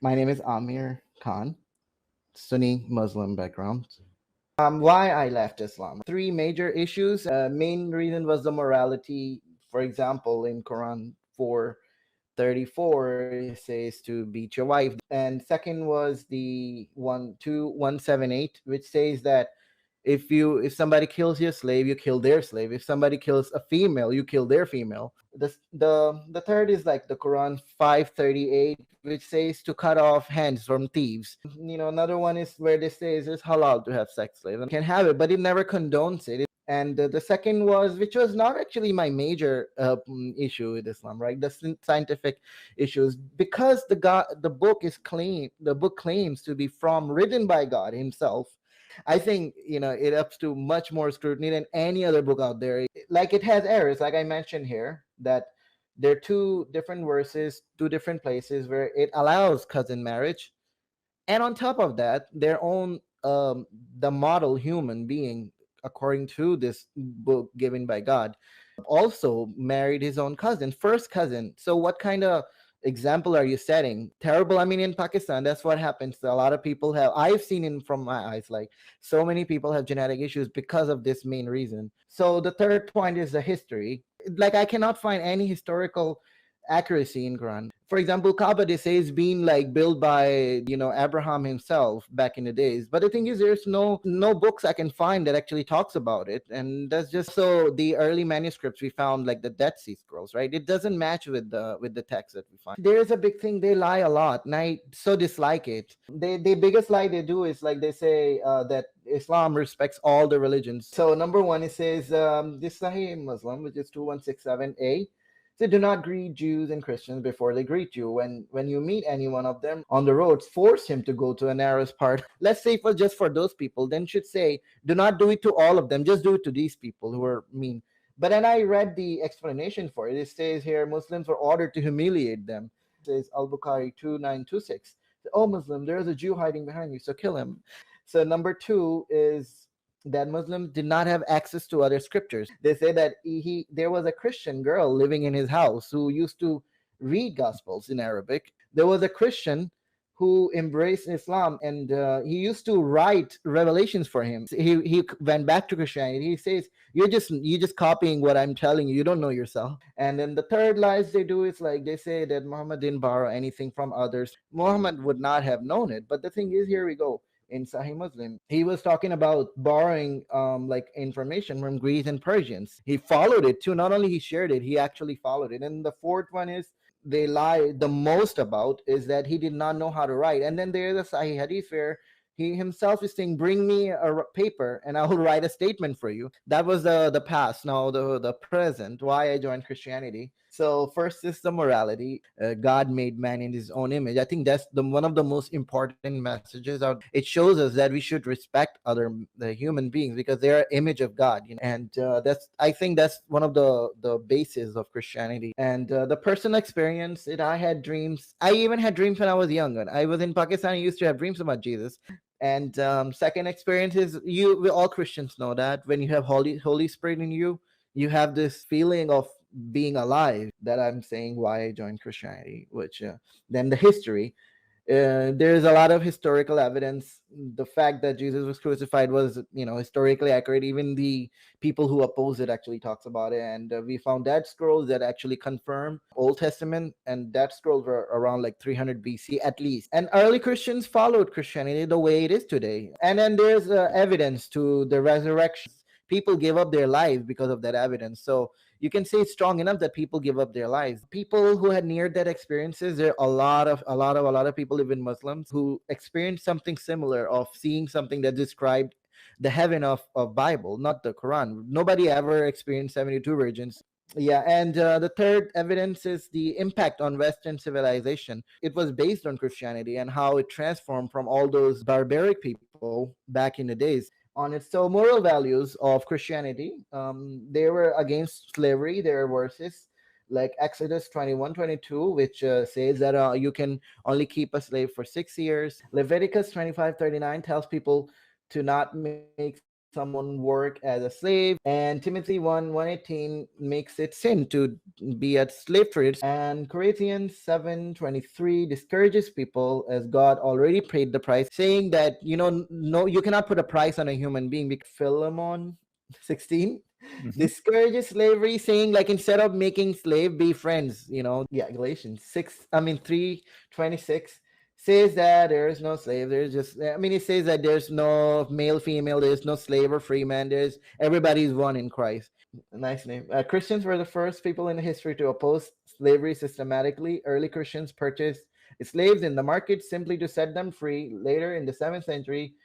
My name is Amir Khan, Sunni Muslim background. Why I left Islam? Three major issues. Main reason was the morality. For example, in Quran 4:34, it says to beat your wife. And second was the 12178, which says that if somebody kills your slave, you kill their slave. If somebody kills a female, you kill their female. The third is like the Quran 5:38, which says to cut off hands from thieves. Another one is where they say it's halal to have sex slaves and can have it, but it never condones it. And the second was, which was not actually my major issue with Islam, right? The scientific issues, because the book claims to be from written by God Himself. I think it ups to much more scrutiny than any other book out there. Like, it has errors, like I mentioned here, that there are two different verses, two different places where it allows cousin marriage, and on top of that, their own the model human being, according to this book given by God, also married his own cousin, first cousin. So what kind of example are you setting? Terrible. I mean, in Pakistan, that's what happens. A lot of people have, I've seen in from my eyes, like, so many people have genetic issues because of this main reason. So the third point is the history. Like, I cannot find any historical accuracy in Quran. For example, Kaaba, they say, is being like built by Abraham himself back in the days. But the thing is, there's no books I can find that actually talks about it, and that's just so the early manuscripts we found, like the Dead Sea Scrolls, right? It doesn't match with the text that we find. There is a big thing, they lie a lot, and I so dislike it. The biggest lie they do is, like, they say that Islam respects all the religions. So number one, it says, this Sahih Muslim, which is 2167a. So do not greet Jews and Christians before they greet you. When you meet any one of them on the roads, force him to go to a narrowest part. Let's say for just for those people, then should say, do not do it to all of them. Just do it to these people who are mean. But then I read the explanation for it. It says here, Muslims were ordered to humiliate them. It says Al-Bukhari 2926. Oh, Muslim, there is a Jew hiding behind you, so kill him. So number two is that Muslims did not have access to other scriptures. They say that there was a Christian girl living in his house who used to read gospels in Arabic. There was a Christian who embraced Islam, and he used to write revelations for him. He went back to Christianity. He says, you're just copying what I'm telling you. You don't know yourself. And then the third lies they do is, like, they say that Muhammad didn't borrow anything from others. Muhammad would not have known it. But the thing is, here we go, in Sahih Muslim, he was talking about borrowing like information from Greeks and Persians. He followed it too. Not only he shared it, he actually followed it. And the fourth one is, they lie the most about, is that he did not know how to write. And then there's a Sahih Hadith where he himself is saying, bring me a paper and I will write a statement for you. That was the past. Now the present, why I joined Christianity. So first is the morality. God made man in his own image. I think that's the one of the most important messages out. It shows us that we should respect the human beings because they are image of God, and that's, I think that's one of the bases of Christianity. And the personal experience, I had dreams. I even had dreams when I was young. When I was in Pakistan, I used to have dreams about Jesus. And second experience is, we all Christians know that when you have Holy Spirit in you, you have this feeling of being alive. That I'm saying why I joined Christianity. Which then the history. There's a lot of historical evidence. The fact that Jesus was crucified was, historically accurate. Even the people who oppose it actually talks about it. And we found Dead Scrolls that actually confirm Old Testament, and Dead Scrolls were around like 300 BC at least. And early Christians followed Christianity the way it is today. And then there's evidence to the resurrection. People gave up their lives because of that evidence. So you can say it's strong enough that people give up their lives. People who had near death experiences, there are a lot of people, even Muslims, who experienced something similar, of seeing something that described the heaven of Bible, not the Quran. Nobody ever experienced 72 virgins. Yeah, and the third evidence is the impact on Western civilization. It was based on Christianity and how it transformed from all those barbaric people back in the days on it. So moral values of Christianity, they were against slavery. There are verses like Exodus 21:22, which says that you can only keep a slave for 6 years. Leviticus 25:39 tells people to not make slaves someone work as a slave. And Timothy 1:118 makes it sin to be a slave trade. And Corinthians 7:23 discourages people as God already paid the price, saying that, no, you cannot put a price on a human being. Philemon 16 Hmm. discourages slavery, saying like instead of making slave, be friends. Yeah, Galatians 3:26 says that there is no slave. There's just, it says that there's no male, female, there's no slave or free man. There's everybody's one in Christ. Nice name. Christians were the first people in history to oppose slavery systematically. Early Christians purchased slaves in the market simply to set them free. Later, in the 7th century,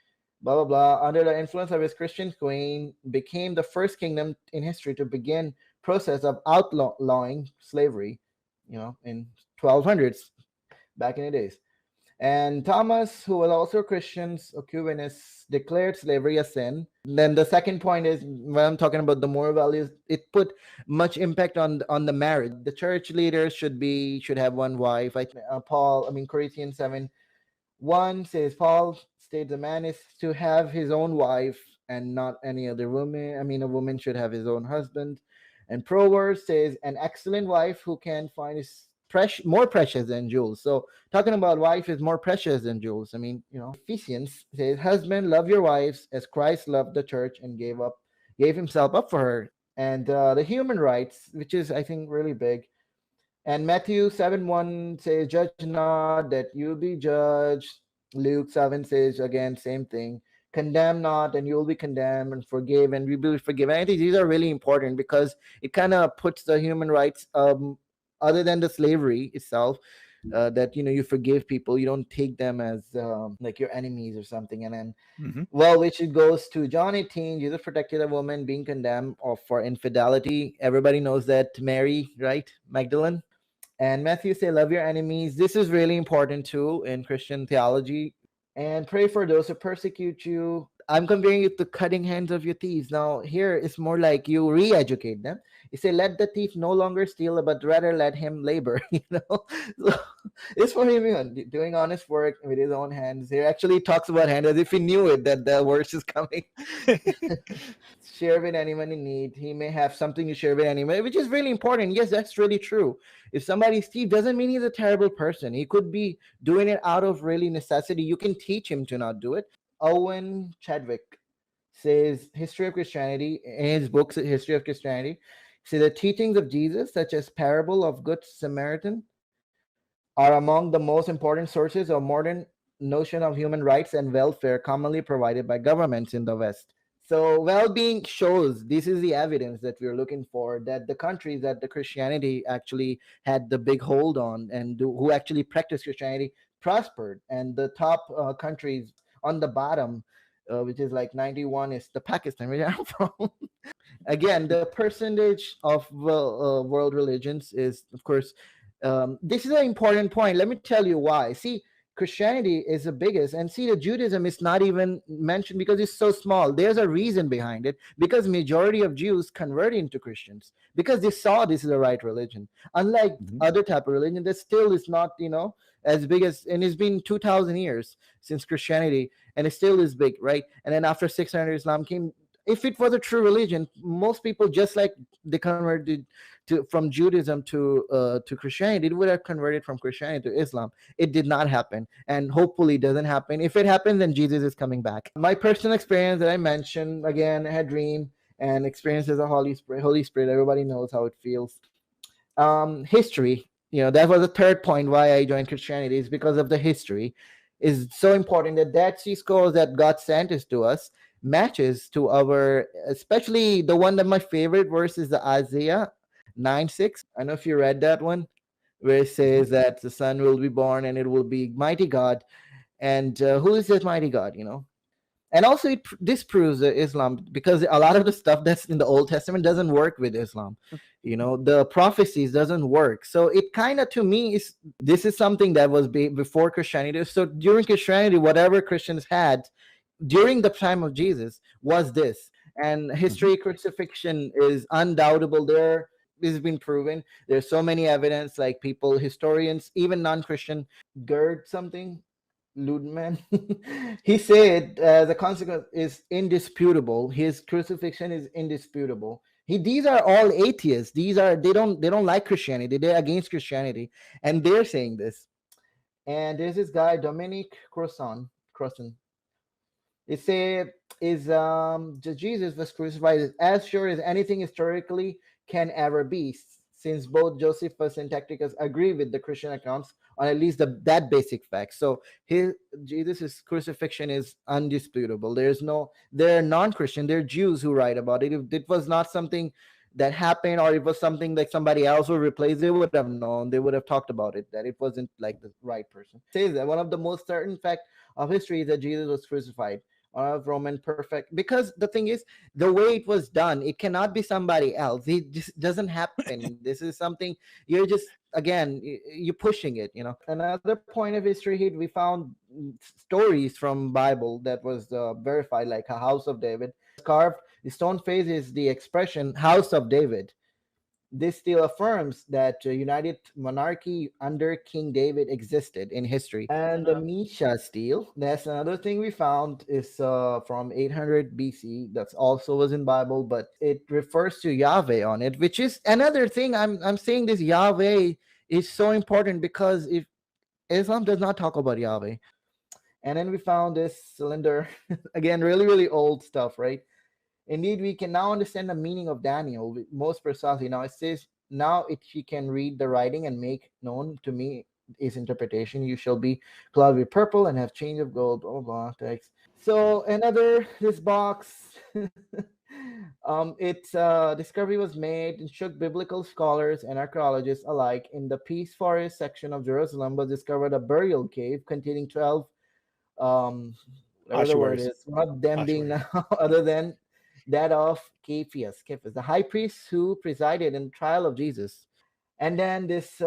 blah blah blah, under the influence of his Christian queen, became the first kingdom in history to begin process of outlawing slavery. In 1200s, back in the days. And Thomas, who was also Christian Aquinas, declared slavery a sin. Then the second point is, when I'm talking about the moral values, it put much impact on the marriage. The church leaders should have one wife. Corinthians 7:1 says, Paul states a man is to have his own wife and not any other woman. A woman should have his own husband. And Proverbs says, an excellent wife who can find is more precious than jewels. So talking about wife is more precious than jewels. Ephesians says, husband, love your wives as Christ loved the church and gave himself up for her. And the human rights, which is, I think, really big. And Matthew 7:1 says, judge not that you be judged. Luke 7 says, again, same thing. Condemn not and you will be condemned, and forgive and we will be forgiven. I think these are really important because it kind of puts the human rights, other than the slavery itself, that, you forgive people. You don't take them as like your enemies or something. And then, Hmm. well, which it goes to John 18. Jesus protected a woman being condemned for infidelity. Everybody knows that. Mary, right? Magdalene. And Matthew say, love your enemies. This is really important too in Christian theology. And pray for those who persecute you. I'm comparing it to cutting hands of your thieves. Now, here it's more like you re-educate them. You say, let the thief no longer steal, but rather let him labor. So it's for him doing honest work with his own hands. He actually talks about hand as if he knew it that the verse is coming. Share with anyone in need. He may have something to share with anyone, which is really important. Yes, that's really true. If somebody's thief, doesn't mean he's a terrible person. He could be doing it out of really necessity. You can teach him to not do it. Owen Chadwick says, History of Christianity, in his books, History of Christianity, say the teachings of Jesus, such as parable of Good Samaritan, are among the most important sources of modern notion of human rights and welfare commonly provided by governments in the West. So well-being shows, this is the evidence that we're looking for, that the countries that the Christianity actually had the big hold on and who actually practiced Christianity prospered. And the top countries on the bottom, which is like 91, is the Pakistan, where I'm from. Again, the percentage of world religions is, of course, this is an important point. Let me tell you why. See, Christianity is the biggest, and see, the Judaism is not even mentioned because it's so small. There's a reason behind it, because majority of Jews convert into Christians because they saw this is the right religion. Unlike Hmm. other type of religion that still is not, as big as, and it's been 2000 years since Christianity, and it still is big, right? And then after 600, Islam came. If it was a true religion, most people, just like they converted from Judaism to Christianity, it would have converted from Christianity to Islam. It did not happen, and hopefully it doesn't happen. If it happens, then Jesus is coming back. My personal experience that I mentioned, again, I had dream and experience as a Holy Spirit. Holy Spirit, everybody knows how it feels. History, that was the third point why I joined Christianity, is because of the history. Is so important that Dead Sea Scrolls that God sent us to us matches to our, especially the one that my favorite verse is the Isaiah 9:6. I know if you read that one, where it Hmm. says that the son will be born and it will be mighty God. And who is this mighty God? And also it disproves Islam, because a lot of the stuff that's in the Old Testament doesn't work with Islam. The prophecies doesn't work. So it kind of, to me, is, this is something that was before Christianity. So during Christianity, whatever Christians had during the time of Jesus was this. And Hmm. history crucifixion is undoubtable. There has been proven. There's so many evidence, like people, historians, even non-Christian, Gerd something, Ludman. He said the consequence is indisputable. His crucifixion is indisputable. These are all atheists. They don't like Christianity. They're against Christianity, and they're saying this. And there's this guy Dominic Crossan. It say is Jesus was crucified as sure as anything historically can ever be, since both Josephus and Tacitus agree with the Christian accounts on at least that basic fact. So his Jesus' crucifixion is undisputable. They're non-Christian, they're Jews who write about it. If it was not something that happened, or it was something like somebody else would replace, they would have known, they would have talked about it, that it wasn't like the right person. It says that one of the most certain fact of history is that Jesus was crucified of Roman perfect, because the thing is, the way it was done, it cannot be somebody else. It just doesn't happen. This is something you're just, again, you're pushing it, another point of history hit. We found stories from Bible that was verified, like a house of David carved. The stone face is the expression house of David. This still affirms that united monarchy under King David existed in history. And the Misha stele, that's another thing we found, is from 800 BC. That's also was in Bible, but it refers to Yahweh on it, which is another thing. I'm saying this Yahweh is so important, because if Islam does not talk about Yahweh. And then we found this cylinder, again, really, really old stuff, right? Indeed, we can now understand the meaning of Daniel most precisely. Now it says, now if he can read the writing and make known to me his interpretation, you shall be clothed with purple and have change of gold, blah, blah, text. So another, this box, its discovery was made and shook biblical scholars and archaeologists alike. In the Peace Forest section of Jerusalem was discovered a burial cave containing 12, whatever the word is, one of them being now other than that of Caiaphas, the high priest who presided in the trial of Jesus. And then this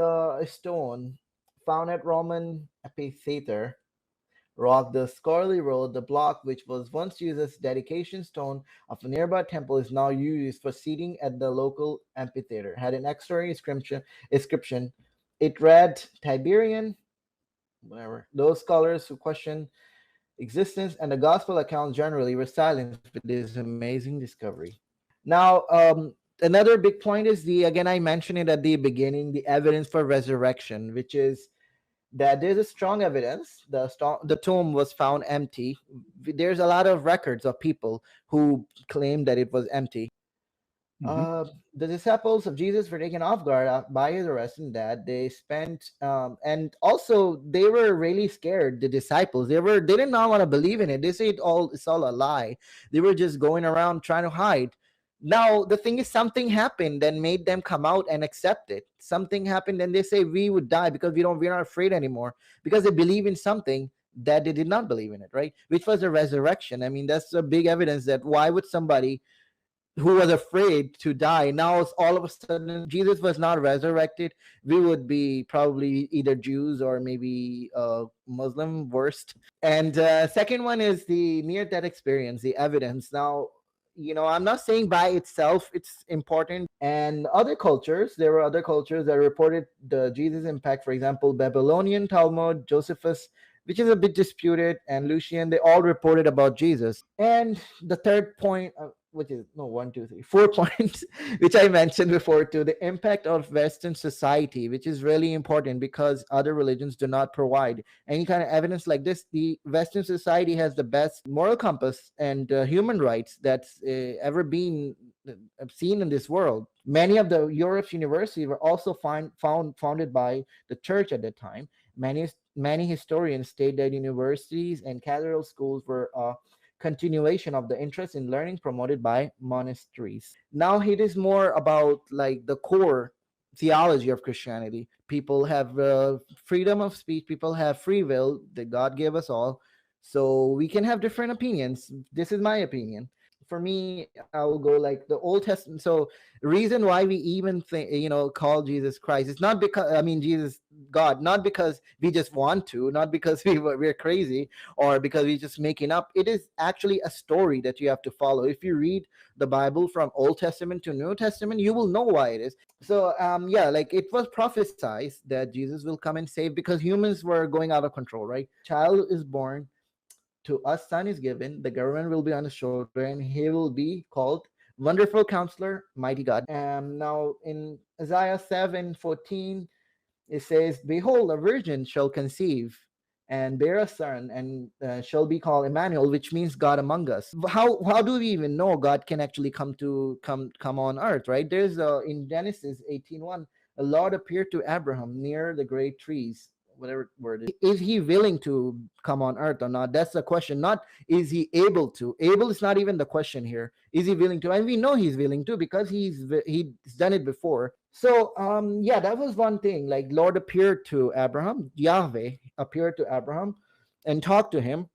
stone found at Roman amphitheater rock, the Scorley Road, the block which was once used as dedication stone of a nearby temple, is now used for seating at the local amphitheater. Had an extraordinary inscription. It read Tiberian, whatever. Those scholars who question existence and the gospel accounts generally were silenced with this amazing discovery. Now, another big point is again, I mentioned it at the beginning, the evidence for resurrection, which is that there's a strong evidence. The tomb was found empty. There's a lot of records of people who claim that it was empty. The disciples of Jesus were taken off guard by his arrest, and that they spent, and also they were really scared. The disciples, they did not want to believe in it. They say it's all a lie. They were just going around trying to hide. Now the thing is, something happened that made them come out and accept it. Something happened, and they say we would die because we're not afraid anymore, because they believe in something that they did not believe in it, right? Which was the resurrection. I mean, that's a big evidence that why would somebody who was afraid to die, now all of a sudden Jesus was not resurrected, we would be probably either Jews or maybe Muslim, worst. And second one is the near death experience, the evidence. Now, I'm not saying by itself it's important. And other cultures, there were other cultures that reported the Jesus impact. For example, Babylonian Talmud, Josephus, which is a bit disputed, and Lucian, they all reported about Jesus. And the third point, which is no 1 2 3 4 points, which I mentioned before too, the impact of Western society, which is really important because other religions do not provide any kind of evidence like this. The Western society has the best moral compass and human rights that's ever been seen in this world. Many of the Europe's universities were also founded by the church at that time. Many historians state that universities and cathedral schools were continuation of the interest in learning promoted by monasteries. Now it is more about like the core theology of Christianity. People have freedom of speech. People have free will that God gave us all. So we can have different opinions. This is my opinion. for me, I'll go like the Old Testament. So reason why we even think, call Jesus Christ, it's not because, I mean, Jesus God, not because we just want to, not because we're crazy, or because we're just making up. It is actually a story that you have to follow. If you read the Bible from Old Testament to New Testament, you will know why it is. So yeah, like it was prophesied that Jesus will come and save, because humans were going out of control, right? Child is born, to us son is given, the government will be on his shoulder, and he will be called Wonderful Counselor, Mighty God. Now in Isaiah 7:14, it says, "Behold, a virgin shall conceive and bear a son, and shall be called Emmanuel," which means God among us. How do we even know God can actually come on earth, right? There's in Genesis 18:1, the Lord appeared to Abraham near the great trees, whatever word it is. He willing to come on earth or not? That's the question. Not is he able to. Able is not even the question here. Is he willing to? And we know he's willing to, because he's done it before. So yeah, that was one thing. Like Lord appeared to Abraham, Yahweh appeared to Abraham and talked to him.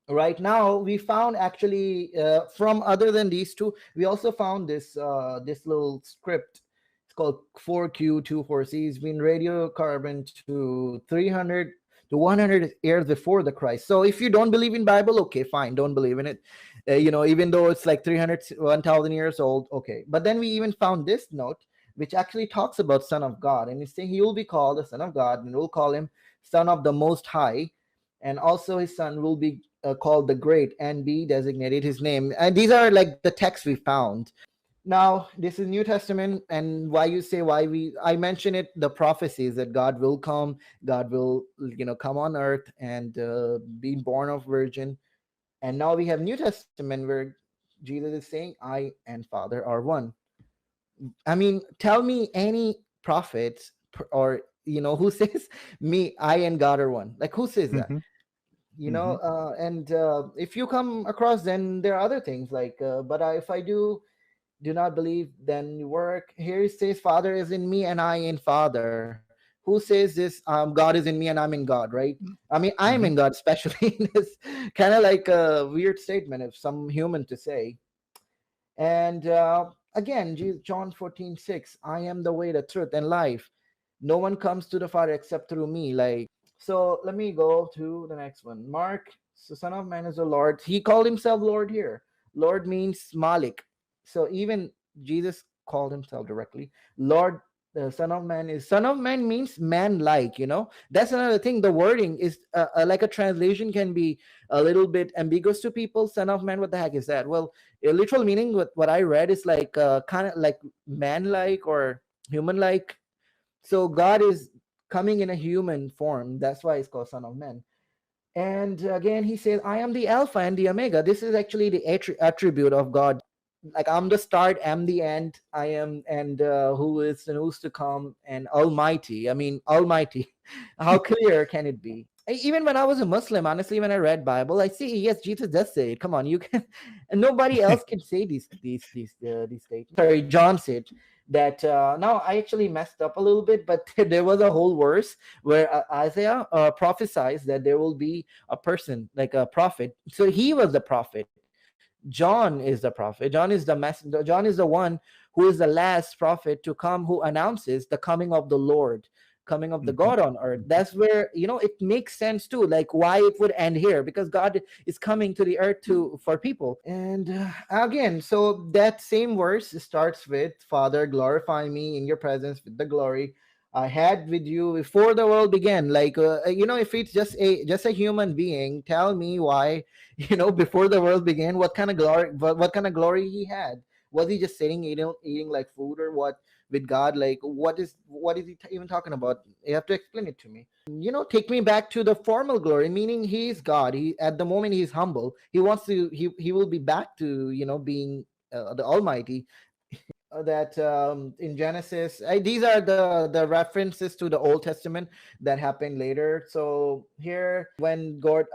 Right now we found actually from other than these two, we also found this little script. It's called 4Q24C. It's been radiocarbon to 300 to 100 years before the Christ. So if you don't believe in Bible, okay, fine, don't believe in it. Even though it's like 300 1000 years old, okay. But then we even found this note, which actually talks about Son of God, and it's saying he will be called the Son of God, and we'll call him Son of the Most High, and also his son will be called the Great, and be designated his name. And these are like the texts we found. Now this is New Testament, and why you say why we I mention it, the prophecies that God will come, God will come on earth and be born of virgin. And now we have New Testament where Jesus is saying, I and Father are one. I mean, tell me any prophet or who says me, I and God are one. Like, who says that? Mm-hmm. Mm-hmm. And if you come across, then there are other things like but if I do not believe, then you work. Here it says, Father is in me and I in Father. Who says this? God is in me and I'm in God, right? I mean, I am in Mm-hmm. God, especially in this kind of like a weird statement of some human to say. And again, John 14:6, I am the way, the truth, and life. No one comes to the Father except through me. Like, so let me go to the next one. Mark, the Son of Man is the Lord. He called himself Lord here. Lord means Malik. So even Jesus called himself directly Lord. The Son of Man means man like, that's another thing. The wording is like a translation can be a little bit ambiguous to people. Son of Man, what the heck is that? Well, a literal meaning, what I read is like kind of like man like or human like. So God is coming in a human form. That's why it's called Son of Man. And again, he says, I am the Alpha and the Omega. This is actually the attribute of God. Like, I'm the start, I'm the end, I am, and who is and who's to come, and Almighty. I mean, Almighty. How clear can it be? Even when I was a Muslim, honestly, when I read Bible, I see, yes, Jesus does say it. Come on, you can, and nobody else can say these statements. Sorry, John said that. Now I actually messed up a little bit, but there was a whole verse where Isaiah prophesies that there will be a person like a prophet. So he was the prophet. John is the prophet. John is the messenger. John is the one who is the last prophet to come, who announces the coming of the Lord, coming of the Mm-hmm. God on earth. That's where it makes sense too, like why it would end here, because God is coming to the earth to for people. And again, so that same verse starts with, Father, glorify me in your presence with the glory I had with you before the world began. Like if it's just a human being, tell me why, before the world began, what kind of glory, what kind of glory he had. Was he just sitting eating like food or what with God? Like, what is he even talking about? You have to explain it to me. Take me back to the formal glory, meaning he is God. He, at the moment, he's humble. He wants to, he will be back to being the Almighty. That in Genesis, these are the references to the Old Testament that happened later. So here, when Lord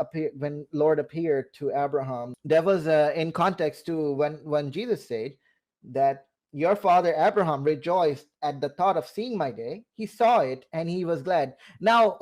appeared to Abraham, that was in context to when Jesus said that your father Abraham rejoiced at the thought of seeing my day. He saw it and he was glad. Now,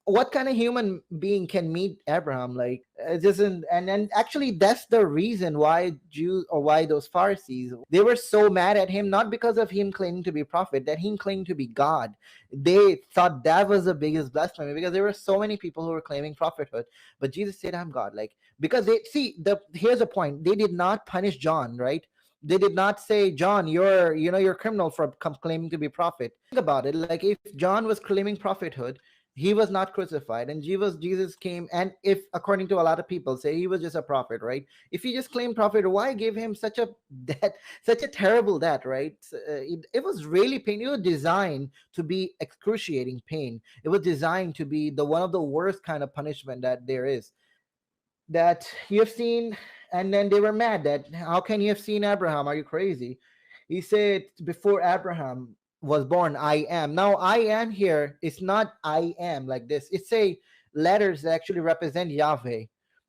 what kind of human being can meet Abraham? Like, it isn't. And actually, that's the reason why Jews, or why those Pharisees, they were so mad at him, not because of him claiming to be prophet, that him claiming to be God. They thought that was the biggest blasphemy, because there were so many people who were claiming prophethood, but Jesus said, "I'm God." Like, because they see, the here's a point: they did not punish John, right? They did not say, John, you're criminal for claiming to be prophet. Think about it. Like, if John was claiming prophethood, he was not crucified, and Jesus came, and if, according to a lot of people, say he was just a prophet, right? If he just claimed prophet, why give him such a death, such a terrible death, right? It was really pain. It was designed to be excruciating pain. It was designed to be the one of the worst kind of punishment that there is, that you have seen. And then they were mad that, how can you have seen Abraham? Are you crazy? He said, before Abraham was born, I am. Now, I am here, it's not I am like this. It's a letters that actually represent Yahweh,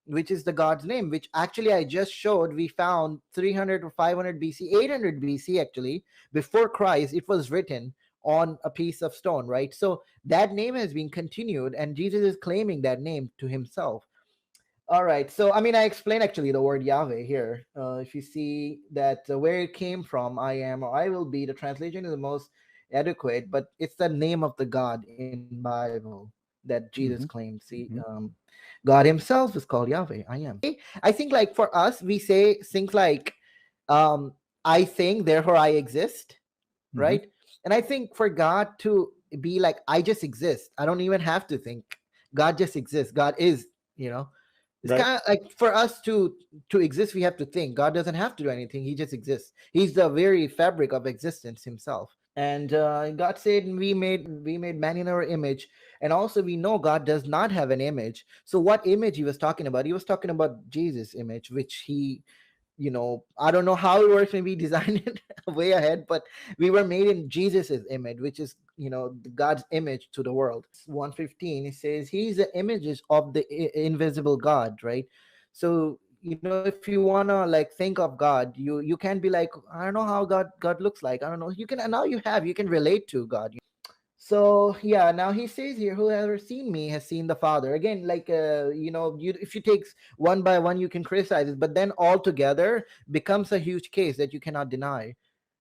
which is the God's name, which actually I just showed. We found 300 or 500 BC, 800 BC actually, before Christ, it was written on a piece of stone, right? So that name has been continued, and Jesus is claiming that name to himself. All right. So, I mean, I explained actually the word Yahweh here. If you see that, where it came from, I am or I will be, the translation is the most adequate, but it's the name of the God in Bible that Jesus claimed. Hmm. See, Hmm. God Himself is called Yahweh. I am. I think, like, for us, we say things like, um, "I think, therefore I exist," Hmm. right? And I think for God to be like, "I just exist. I don't even have to think. God just exists. God is." You know, it's Right. kind of like, for us to exist, we have to think. God doesn't have to do anything. He just exists. He's the very fabric of existence himself. And God said, we made man in our image. And also, we know God does not have an image. So what image he was talking about? He was talking about Jesus' image, which he, I don't know how it works, maybe designed it way ahead, but we were made in Jesus's image, which is, God's image to the world. 115, it says he's the images of the invisible God, right? So, if you want to, like, think of God, you can be like, I don't know how God looks like, I don't know. You can, and now you can relate to God. So yeah, now he says here, whoever seen me has seen the Father. Again, like, if you take one by one, you can criticize it, but then all together becomes a huge case that you cannot deny.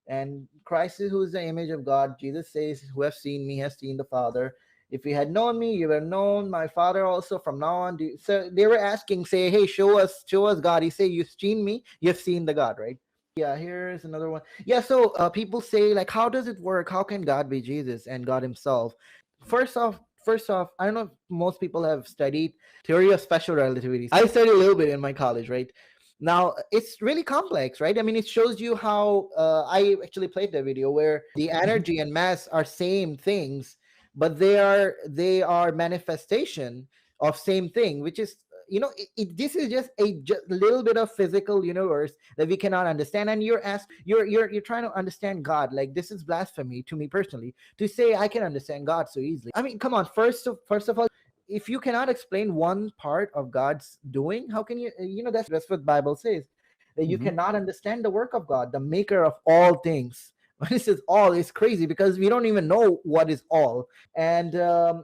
And Christ, who is the image of God, Jesus says, "Who have seen me has seen the Father. If you had known me, you would have known my Father also. From now on." So they were asking, say, "Hey, show us God." He say, "You've seen me, you've seen the God," right? Yeah, here's another one. Yeah, so people say, like, how does it work? How can God be Jesus and God Himself? First off, I don't know if most people have studied theory of special relativity. I studied a little bit in my college, right? Now it's really complex, right? I mean, it shows you how, I actually played the video where the Hmm. energy and mass are same things, but they are manifestation of same thing, which is, this is just a little bit of physical universe that we cannot understand. And you're trying to understand God. Like, this is blasphemy to me personally, to say I can understand God so easily. I mean, come on. First of all, if you cannot explain one part of God's doing, how can you? That's what Bible says, that you Hmm. cannot understand the work of God, the Maker of all things. When it says all, it's crazy because we don't even know what is all. And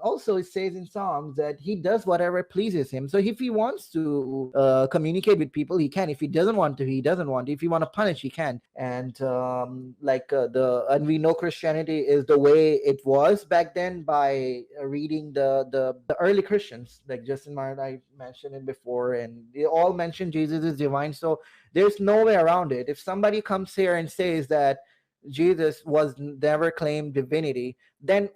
also, it says in Psalms that He does whatever pleases Him. So if He wants to communicate with people, He can. If He doesn't want to, He doesn't want to. If He want to punish, He can. And and we know Christianity is the way it was back then by reading the early Christians, like Justin Martin, I mentioned it before, and they all mention Jesus is divine. So there's no way around it. If somebody comes here and says that Jesus was never claimed divinity, then,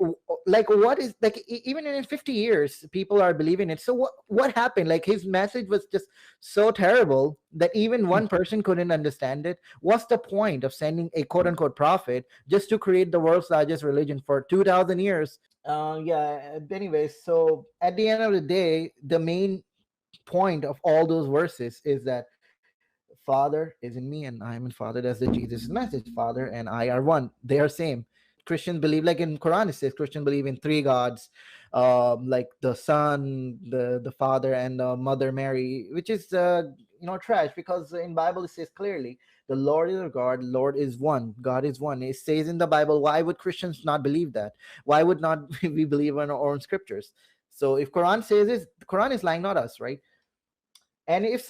like, what is, like, even in 50 years people are believing it. So what happened? Like, his message was just so terrible that even one person couldn't understand it. What's the point of sending a quote unquote prophet just to create the world's largest religion for 2000 years? Yeah, anyways, so at the end of the day, the main point of all those verses is that Father is in me and I am in Father. That's the Jesus message. Father and I are one. They are same. Christians believe, like in Quran it says, Christians believe in three gods, like the Son, the Father, and the Mother Mary, which is trash, because in Bible it says clearly The Lord is our God. Lord is one. God is one. It says in the Bible. Why would Christians not believe that? Why would not we believe in our own scriptures? So if Quran says this, the Quran is lying, not us, right? And if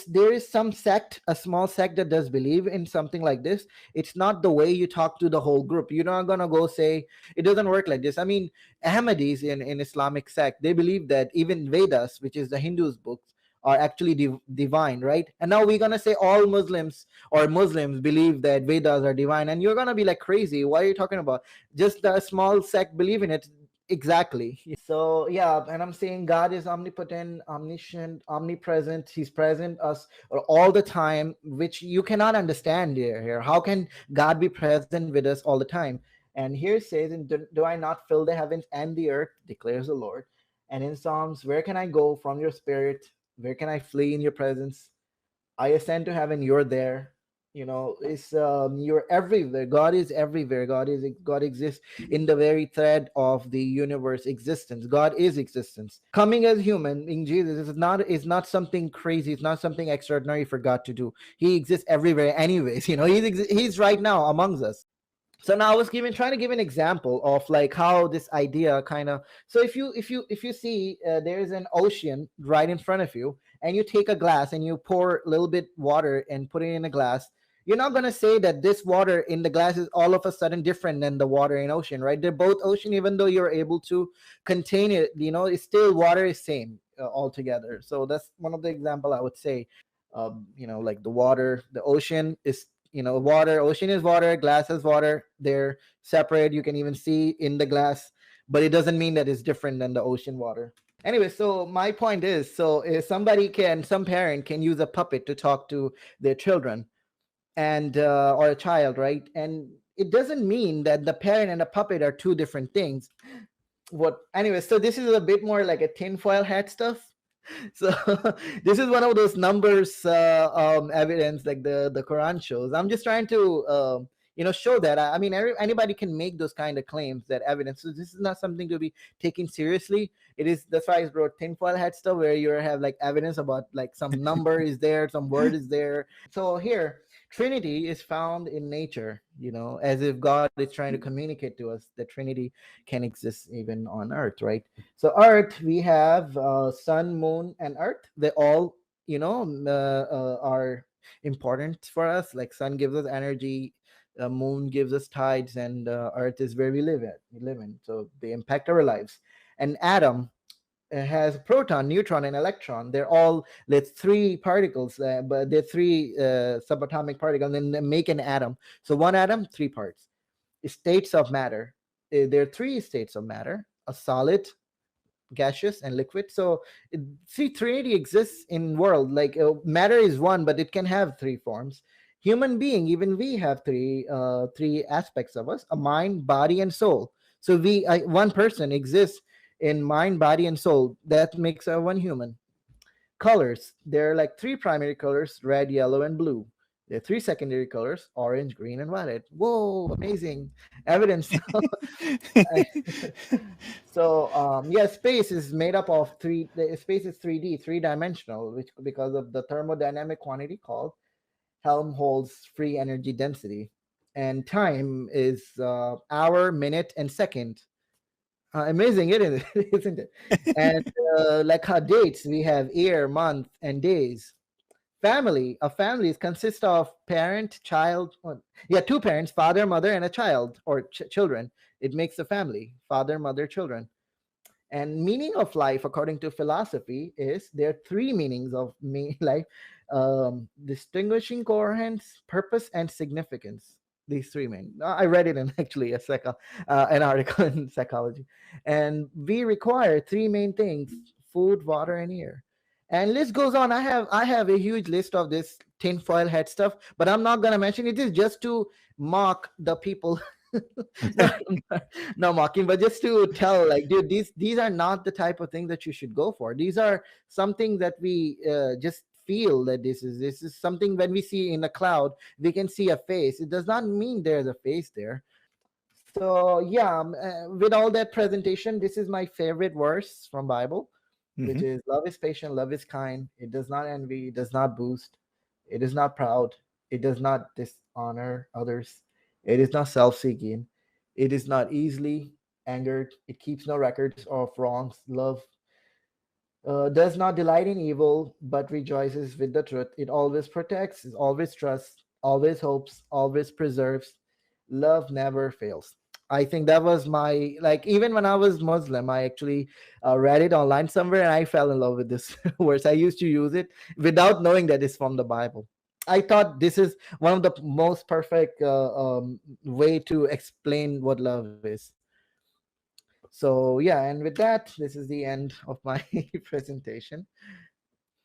there is some sect, a small sect that does believe in something like this, it's not the way you talk to the whole group. You're not gonna go say it doesn't work like this. I mean, Ahmadis in Islamic sect, they believe that even Vedas, which is the Hindus books, are actually divine, right? And now we're gonna say all Muslims or Muslims believe that Vedas are divine, and you're gonna be like crazy. What are you talking about? Just a small sect believe in it. Exactly. So yeah, and I'm saying God is omnipotent, omniscient, omnipresent. He's present us all the time, which you cannot understand here. How can God be present with us all the time? And here it says, "And do I not fill the heavens and the earth?" declares the Lord. And in Psalms, "Where can I go from your spirit? Where can I flee in your presence? I ascend to heaven, you're there." It's you're everywhere. God is everywhere. God exists in the very thread of the universe existence. God is existence. Coming as human in Jesus is not something crazy. It's not something extraordinary for God to do. He exists everywhere anyways. He's right now amongst us. So now I was trying to give an example of like how this idea kind of. So if you see there's an ocean right in front of you, and you take a glass and you pour a little bit water and put it in a glass, you're not going to say that this water in the glass is all of a sudden different than the water in ocean, right? They're both ocean. Even though you're able to contain it, it's still water is same altogether. So that's one of the example I would say. Like the water, the ocean is water. Ocean is water, glass is water. They're separate. You can even see in the glass, but it doesn't mean that it's different than the ocean water. Anyway, so my point is, so if some parent can use a puppet to talk to their children, and or a child, right? And it doesn't mean that the parent and the puppet are two different things. Anyway, so this is a bit more like a tinfoil hat stuff. So this is one of those numbers evidence like the Quran shows. I'm just trying to show that. I mean, anybody can make those kind of claims, that evidence. So this is not something to be taken seriously. It is, that's why I wrote tinfoil hat stuff, where you have like evidence about like some number is there, some word is there. So here, Trinity is found in nature, as if God is trying to communicate to us that Trinity can exist even on earth, right? So earth, we have sun, moon, and earth. They all are important for us. Like sun gives us energy, moon gives us tides, and earth is where we live in, so they impact our lives. And atom has proton, neutron, and electron. They're all, let's three particles, but they're three subatomic particles, and they make an atom. So one atom, three parts. States of matter. There are three states of matter: a solid, gaseous, and liquid. So see, trinity exists in world. Like matter is one, but it can have three forms. Human being, even we have three aspects of us: a mind, body, and soul. So one person exists in mind, body, and soul. That makes one human. Colors, there are like three primary colors: red, yellow, and blue. There are three secondary colors: orange, green, and violet. Whoa, amazing evidence. So yeah, space is made up of space is 3D, three-dimensional, which because of the thermodynamic quantity called Helmholtz free energy density. And time is hour, minute, and second. Amazing, isn't it? And like our dates, we have year, month, and days. A family consists of parent, child. Yeah, two parents, father, mother, and a child, or children. It makes a family: father, mother, children. And meaning of life, according to philosophy, is there are three meanings of life: distinguishing coherence, purpose, and significance. These three main. I read it in actually an article in psychology, and we require three main things: food, water, and air. And list goes on. I have a huge list of this tinfoil head stuff, but I'm not gonna mention it. Is just to mock the people. No, no mocking, but just to tell, like, dude, these are not the type of thing that you should go for. These are something that we just feel that this is something. When we see in a cloud, we can see a face. It does not mean there's a face there. So yeah, with all that presentation, this is my favorite verse from Bible, which is: love is patient, love is kind, it does not envy, it does not boast, it is not proud, It does not dishonor others. It is not self seeking. It is not easily angered. It keeps no records of wrongs. Love does not delight in evil, but rejoices with the truth. It always protects, it always trusts, always hopes, always preserves. Love never fails. I think that was my, like, even when I was Muslim, I actually read it online somewhere and I fell in love with this verse. I used to use it without knowing that it's from the Bible. I thought this is one of the most perfect way to explain what love is. So yeah, and with that, this is the end of my presentation.